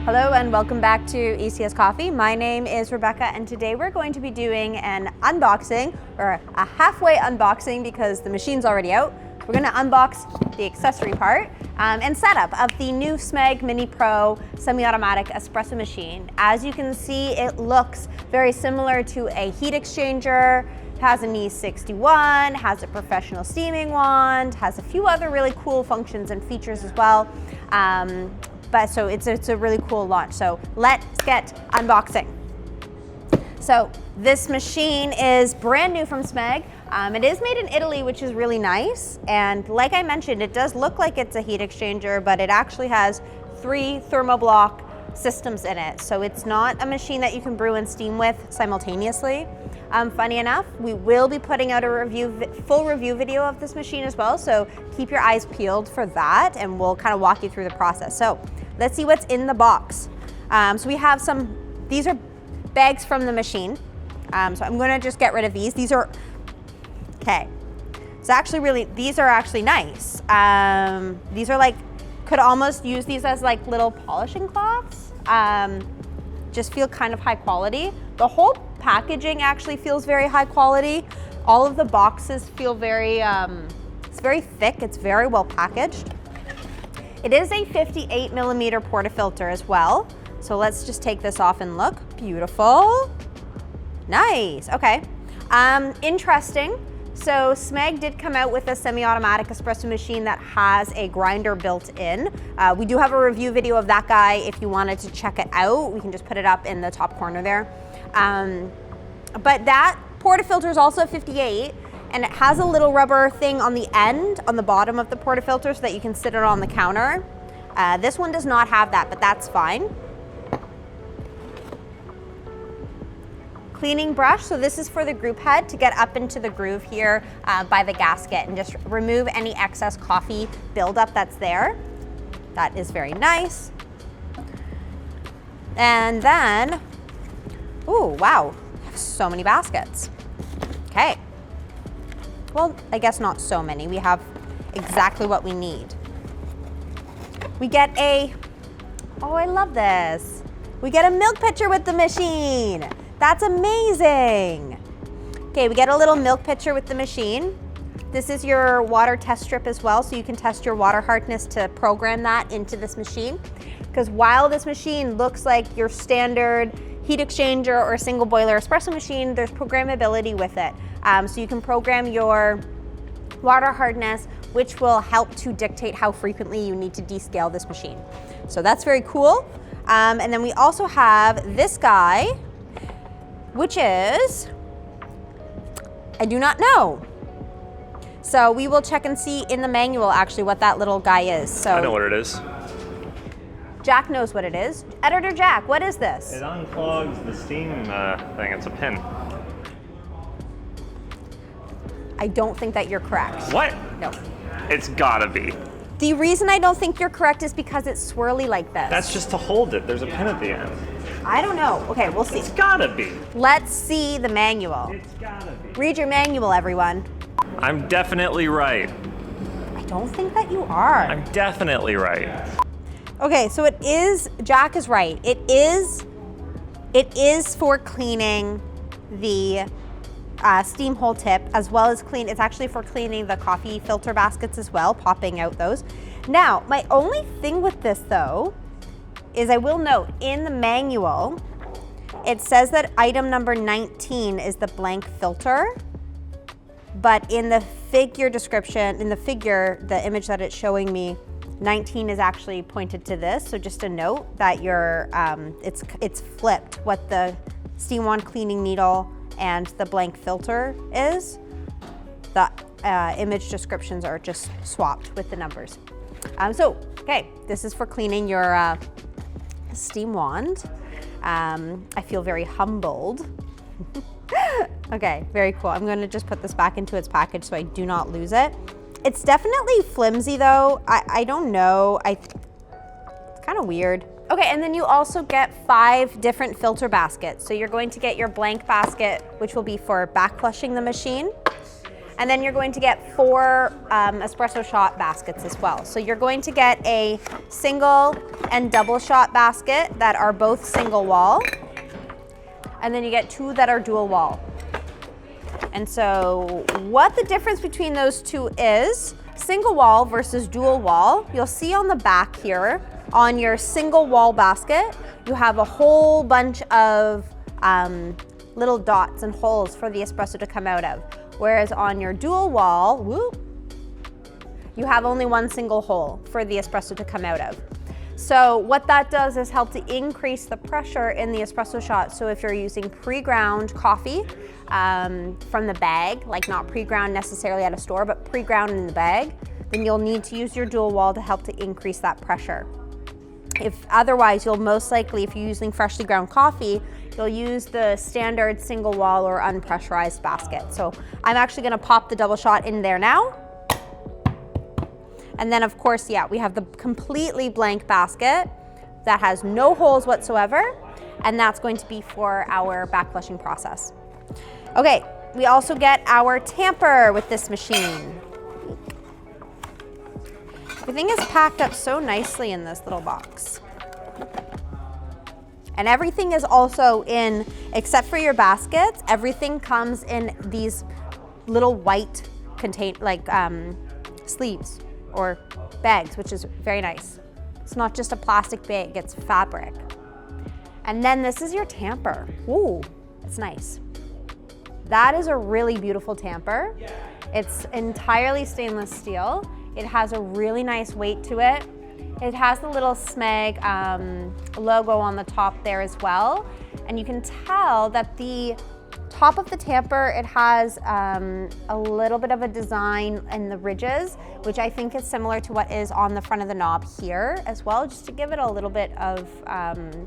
Hello and welcome back to ECS Coffee. My name is Rebecca and today we're going to be doing an unboxing, or a halfway unboxing because the machine's already out. We're going to unbox the accessory part and setup of the new Smeg Minipro semi-automatic espresso machine. As you can see, it looks very similar to a heat exchanger. It has an E61, has a professional steaming wand, has a few other really cool functions and features as well. So it's a really cool launch. So let's get unboxing. So this machine is brand new from Smeg. It is made in Italy, which is really nice. And like I mentioned, it does look like it's a heat exchanger, but it actually has 3 thermoblock systems in it. So it's not a machine that you can brew and steam with simultaneously. Funny enough, we will be putting out a full review video of this machine as well. So keep your eyes peeled for that and we'll kind of walk you through the process. So let's see what's in the box. So we have these are bags from the machine. So I'm gonna just get rid of these. These are, okay. It's actually these are actually nice. These are like, could almost use these as like little polishing cloths. Just feel kind of high quality. The whole packaging actually feels very high quality. All of the boxes feel very, it's very thick. It's very well packaged. It is a 58 millimeter portafilter as well. So let's just take this off and look. Beautiful. Nice, okay. Interesting. So Smeg did come out with a semi-automatic espresso machine that has a grinder built in. We do have a review video of that guy if you wanted to check it out. We can just put it up in the top corner there. But that portafilter is also 58 and it has a little rubber thing on the end, on the bottom of the portafilter so that you can sit it on the counter. This one does not have that, but that's fine. Cleaning brush, so this is for the group head to get up into the groove here by the gasket and just remove any excess coffee buildup that's there. That is very nice. And then, ooh, wow, so many baskets. Okay. Well, I guess not so many. We have exactly what we need. We get oh, I love this. We get a milk pitcher with the machine. That's amazing. Okay, we get a little milk pitcher with the machine. This is your water test strip as well, so you can test your water hardness to program that into this machine. Because while this machine looks like your standard heat exchanger or single boiler espresso machine, there's programmability with it. So you can program your water hardness, which will help to dictate how frequently you need to descale this machine. So that's very cool. And then we also have this guy, which is, I do not know. So we will check and see in the manual actually what that little guy is. So I know what it is. Jack knows what it is. Editor Jack, what is this? It unclogs the steam thing. It's a pin. I don't think that you're correct. What? No. It's gotta be. The reason I don't think you're correct is because it's swirly like this. That's just to hold it. There's a pin at the end. I don't know. Okay, we'll see. It's gotta be. Let's see the manual. It's gotta be. Read your manual, everyone. I'm definitely right. I don't think that you are. I'm definitely right. Okay, so it is, Jack is right. It is for cleaning the steam hole tip as well as it's actually for cleaning the coffee filter baskets as well, popping out those. Now, my only thing with this though, is I will note in the manual, it says that item number 19 is the blank filter, but in the figure description, the image that it's showing me, 19 is actually pointed to this. So just a note that it's flipped what the steam wand cleaning needle and the blank filter is. The image descriptions are just swapped with the numbers. Okay, this is for cleaning your steam wand. I feel very humbled. Okay, very cool. I'm gonna just put this back into its package so I do not lose it. It's definitely flimsy though. I don't know. It's kind of weird. Okay, and then you also get 5 different filter baskets. So you're going to get your blank basket, which will be for back flushing the machine. And then you're going to get 4 espresso shot baskets as well. So you're going to get a single and double shot basket that are both single wall. And then you get 2 that are dual wall. And so what the difference between those 2 is, single wall versus dual wall, you'll see on the back here, on your single wall basket, you have a whole bunch of little dots and holes for the espresso to come out of. Whereas on your dual wall, you have only 1 single hole for the espresso to come out of. So what that does is help to increase the pressure in the espresso shot. So if you're using pre-ground coffee from the bag, like not pre-ground necessarily at a store, but pre-ground in the bag, then you'll need to use your dual wall to help to increase that pressure. If otherwise, you'll most likely, if you're using freshly ground coffee, you'll use the standard single wall or unpressurized basket. So I'm actually gonna pop the double shot in there now. And then of course, yeah, we have the completely blank basket that has no holes whatsoever, and that's going to be for our back flushing process. Okay, we also get our tamper with this machine. Everything is packed up so nicely in this little box. And everything is also in, except for your baskets, everything comes in these little white sleeves or bags, which is very nice. It's not just a plastic bag, it's fabric. And then this is your tamper. Ooh, it's nice. That is a really beautiful tamper. It's entirely stainless steel. It has a really nice weight to it. It has the little Smeg logo on the top there as well. And you can tell that the top of the tamper, it has a little bit of a design in the ridges, which I think is similar to what is on the front of the knob here as well, just to give it a little bit of, a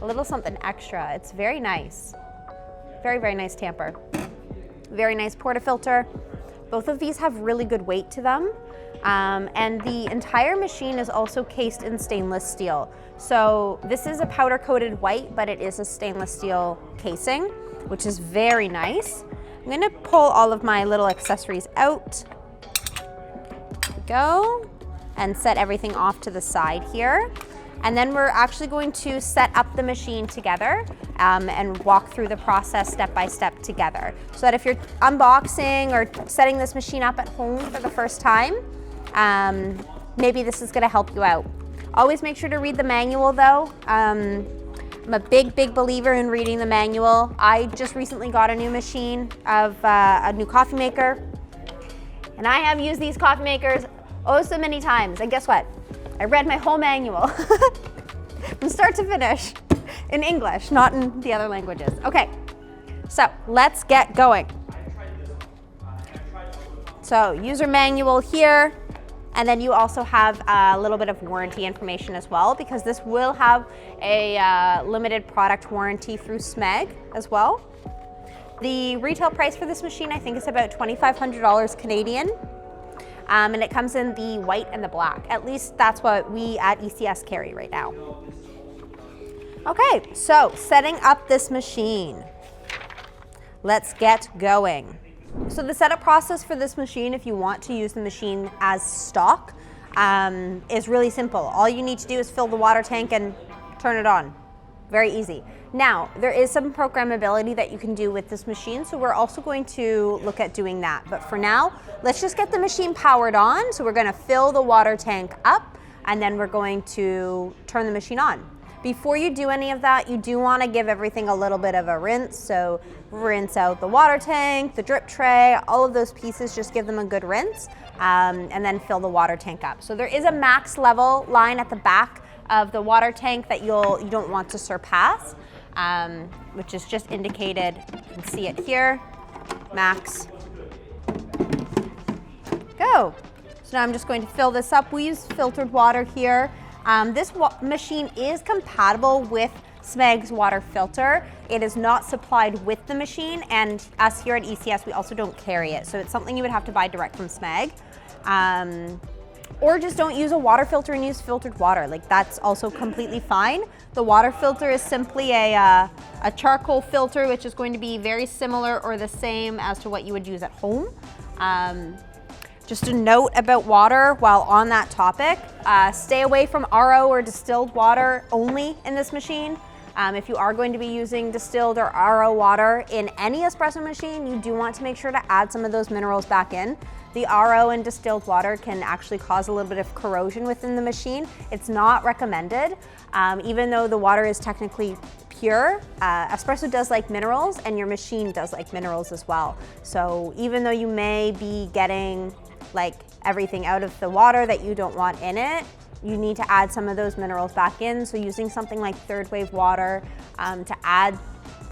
little something extra. It's very nice. Very, very nice tamper. Very nice portafilter. Both of these have really good weight to them. And the entire machine is also cased in stainless steel. So this is a powder coated white, but it is a stainless steel casing, which is very nice. I'm gonna pull all of my little accessories out. There we go. And set everything off to the side here. And then we're actually going to set up the machine together and walk through the process step by step together. So that if you're unboxing or setting this machine up at home for the first time, maybe this is gonna help you out. Always make sure to read the manual though. I'm a big believer in reading the manual. I just recently got a new machine of a new coffee maker. And I have used these coffee makers oh so many times. And guess what? I read my whole manual from start to finish in English, not in the other languages. Okay, so let's get going. So user manual here, and then you also have a little bit of warranty information as well, because this will have a limited product warranty through Smeg as well. The retail price for this machine, I think, is about $2,500 Canadian. And it comes in the white and the black. At least that's what we at ECS carry right now. Okay, so setting up this machine. Let's get going. So the setup process for this machine, if you want to use the machine as stock, is really simple. All you need to do is fill the water tank and turn it on. Very easy. Now, there is some programmability that you can do with this machine, so we're also going to look at doing that. But for now, let's just get the machine powered on. So we're gonna fill the water tank up, and then we're going to turn the machine on. Before you do any of that, you do wanna give everything a little bit of a rinse. So rinse out the water tank, the drip tray, all of those pieces, just give them a good rinse, and then fill the water tank up. So there is a max level line at the back of the water tank that you don't want to surpass, which is just indicated. You can see it here, max. Go. So now I'm just going to fill this up. We use filtered water here. This machine is compatible with Smeg's water filter. It is not supplied with the machine, and us here at ECS, we also don't carry it. So it's something you would have to buy direct from Smeg. Or just don't use a water filter and use filtered water. Like, that's also completely fine. The water filter is simply a a charcoal filter, which is going to be very similar or the same as to what you would use at home. Just a note about water while on that topic, stay away from RO or distilled water only in this machine. If you are going to be using distilled or RO water in any espresso machine, you do want to make sure to add some of those minerals back in. The RO and distilled water can actually cause a little bit of corrosion within the machine. It's not recommended, even though the water is technically pure. Espresso does like minerals, and your machine does like minerals as well. So even though you may be getting like everything out of the water that you don't want in it, you need to add some of those minerals back in. So using something like third wave water to add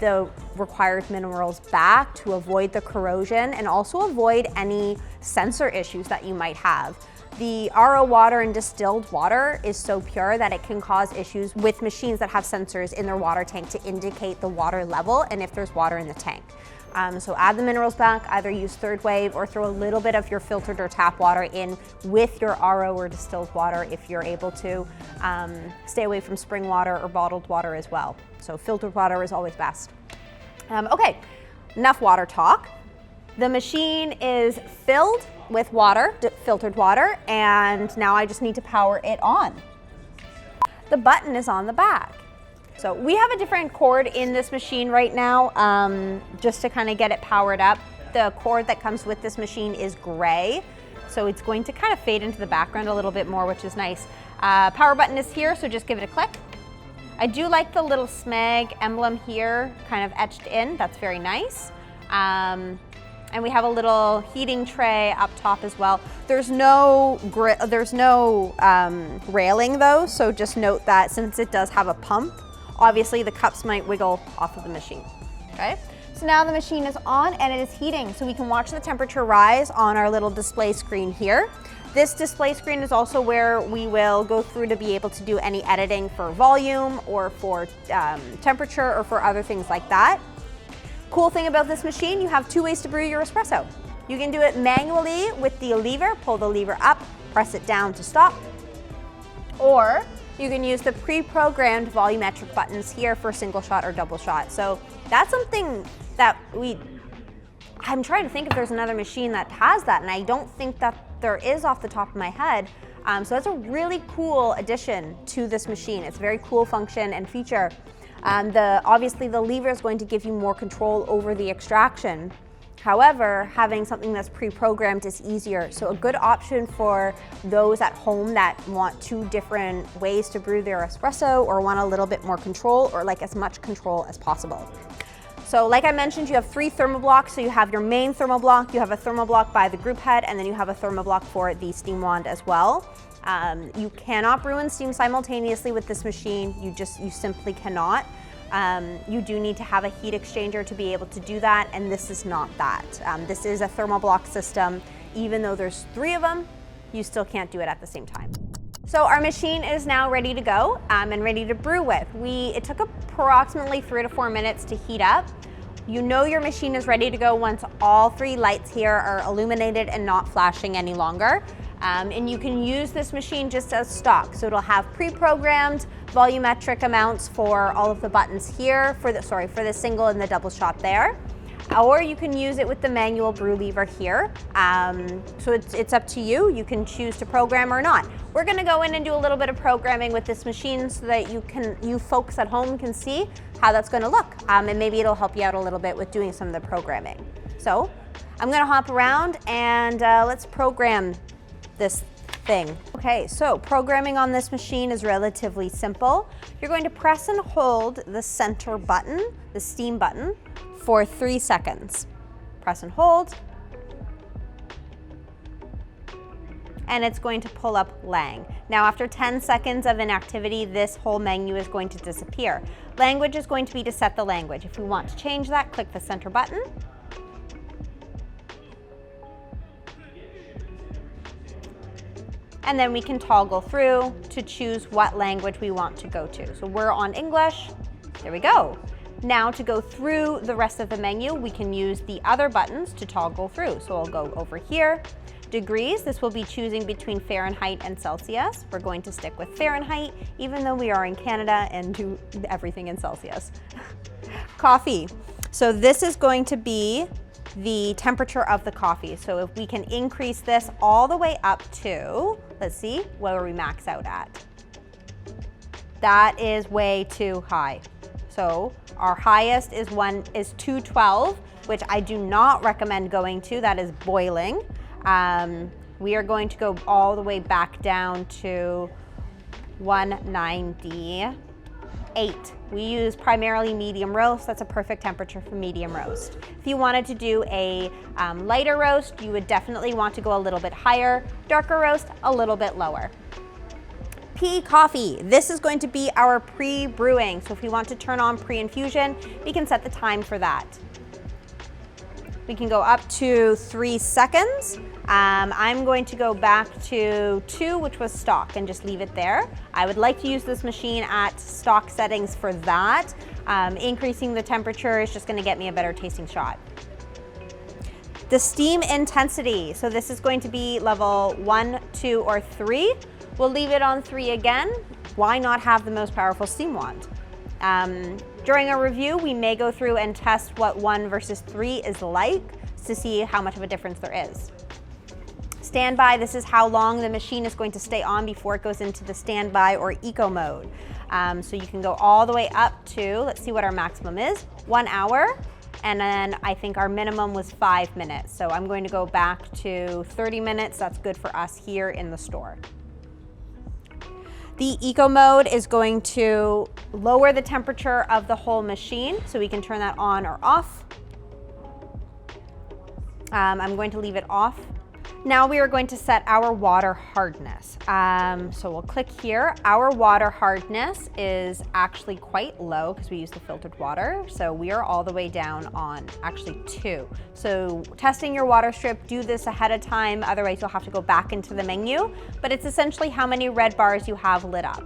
the required minerals back to avoid the corrosion and also avoid any sensor issues that you might have. The RO water and distilled water is so pure that it can cause issues with machines that have sensors in their water tank to indicate the water level and if there's water in the tank. So add the minerals back, either use third wave or throw a little bit of your filtered or tap water in with your RO or distilled water if you're able to. Stay away from spring water or bottled water as well. So filtered water is always best. Okay, enough water talk. The machine is filled with water, filtered water, and now I just need to power it on. The button is on the back. So we have a different cord in this machine right now, just to kind of get it powered up. The cord that comes with this machine is gray, so it's going to kind of fade into the background a little bit more, which is nice. Power button is here, so just give it a click. I do like the little Smeg emblem here, kind of etched in. That's very nice. And we have a little heating tray up top as well. There's no railing though, so just note that since it does have a pump, obviously the cups might wiggle off of the machine, okay? So now the machine is on and it is heating, so we can watch the temperature rise on our little display screen here. This display screen is also where we will go through to be able to do any editing for volume or for temperature or for other things like that. Cool thing about this machine, you have two ways to brew your espresso. You can do it manually with the lever, pull the lever up, press it down to stop, or you can use the pre-programmed volumetric buttons here for single shot or double shot. So that's something that I'm trying to think if there's another machine that has that, and I don't think that there is off the top of my head. So that's a really cool addition to this machine. It's a very cool function and feature. Obviously the lever is going to give you more control over the extraction. However, having something that's pre-programmed is easier. So a good option for those at home that want two different ways to brew their espresso or want a little bit more control or like as much control as possible. So like I mentioned, you have 3 thermoblocks. So you have your main thermoblock, you have a thermoblock by the group head, and then you have a thermoblock for the steam wand as well. You cannot brew and steam simultaneously with this machine. You simply cannot. You do need to have a heat exchanger to be able to do that, and this is not that. This is a thermoblock system. Even though there's 3 of them, you still can't do it at the same time. So our machine is now ready to go and ready to brew with. It took approximately 3 to 4 minutes to heat up. You know your machine is ready to go once all 3 lights here are illuminated and not flashing any longer. And you can use this machine just as stock. So it'll have pre-programmed volumetric amounts for all of the buttons here, for the single and the double shot there. Or you can use it with the manual brew lever here. So it's up to you. You can choose to program or not. We're gonna go in and do a little bit of programming with this machine so that you folks at home can see how that's gonna look. And maybe it'll help you out a little bit with doing some of the programming. So I'm gonna hop around and let's program this thing. Okay, so programming on this machine is relatively simple. You're going to press and hold the center button, the steam button, for 3 seconds. Press and hold, and it's going to pull up Lang. Now after 10 seconds of inactivity, this whole menu is going to disappear. Language is going to be to set the language. If we want to change that, click the center button. And then we can toggle through to choose what language we want to go to. So we're on English, there we go. Now to go through the rest of the menu, we can use the other buttons to toggle through. So I'll go over here. Degrees, this will be choosing between Fahrenheit and Celsius. We're going to stick with Fahrenheit, even though we are in Canada and do everything in Celsius. Coffee. So this is going to be the temperature of the coffee. So if we can increase this all the way up to, let's see, where we max out at. That is way too high. So our highest is 212, which I do not recommend going to. That is boiling. We are going to go all the way back down to 198. We use primarily medium roast. That's a perfect temperature for medium roast. If you wanted to do a lighter roast, you would definitely want to go a little bit higher. Darker roast, a little bit lower. Coffee. This is going to be our pre-brewing. So if we want to turn on pre-infusion, we can set the time for that. We can go up to 3 seconds. I'm going to go back to 2, which was stock, and just leave it there. I would like to use this machine at stock settings for that. Increasing the temperature is just going to get me a better tasting shot. The steam intensity. So this is going to be level 1, 2, or 3. We'll leave it on 3 again. Why not have the most powerful steam wand? During a review, we may go through and test what 1 versus 3 is like to see how much of a difference there is. Standby, this is how long the machine is going to stay on before it goes into the standby or eco mode. So you can go all the way up to, let's see what our maximum is, 1 hour. And then I think our minimum was 5 minutes. So I'm going to go back to 30 minutes. That's good for us here in the store. The eco mode is going to lower the temperature of the whole machine, so we can turn that on or off. I'm going to leave it off. Now we are going to set our water hardness. So we'll click here. Our water hardness is actually quite low because we use the filtered water. So we are all the way down on actually 2. So testing your water strip, do this ahead of time. Otherwise you'll have to go back into the menu, but it's essentially how many red bars you have lit up.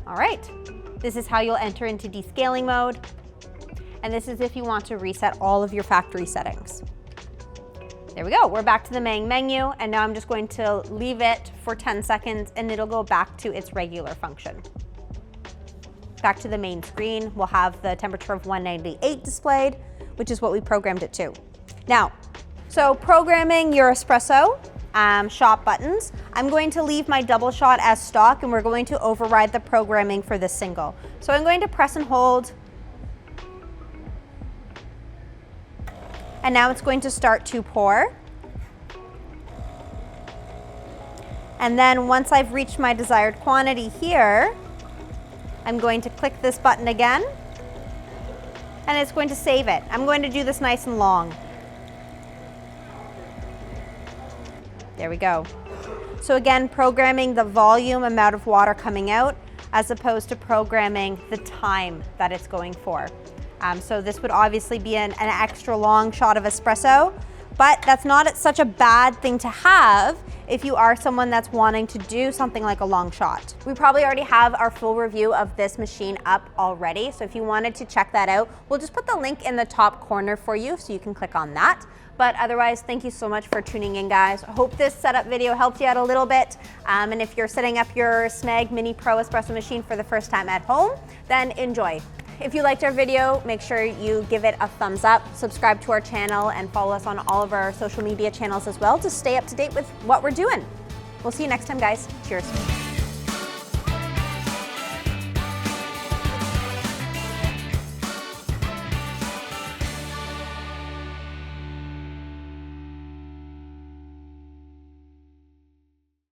All right, this is how you'll enter into descaling mode. And this is if you want to reset all of your factory settings. There we go, we're back to the main menu, and now I'm just going to leave it for 10 seconds and it'll go back to its regular function. Back to the main screen, we'll have the temperature of 198 displayed, which is what we programmed it to. Now, so programming your espresso shot buttons, I'm going to leave my double shot as stock and we're going to override the programming for the single. So I'm going to press and hold. And now it's going to start to pour. And then once I've reached my desired quantity here, I'm going to click this button again, and it's going to save it. I'm going to do this nice and long. There we go. So again, programming the volume, amount of water coming out, as opposed to programming the time that it's going for. So this would obviously be an extra long shot of espresso, but that's not such a bad thing to have if you are someone that's wanting to do something like a long shot. We probably already have our full review of this machine up already, so if you wanted to check that out, we'll just put the link in the top corner for you so you can click on that. But otherwise, thank you so much for tuning in, guys. I hope this setup video helped you out a little bit. And if you're setting up your Smeg Minipro espresso machine for the first time at home, then enjoy. If you liked our video, make sure you give it a thumbs up, subscribe to our channel, and follow us on all of our social media channels as well to stay up to date with what we're doing. We'll see you next time, guys. Cheers.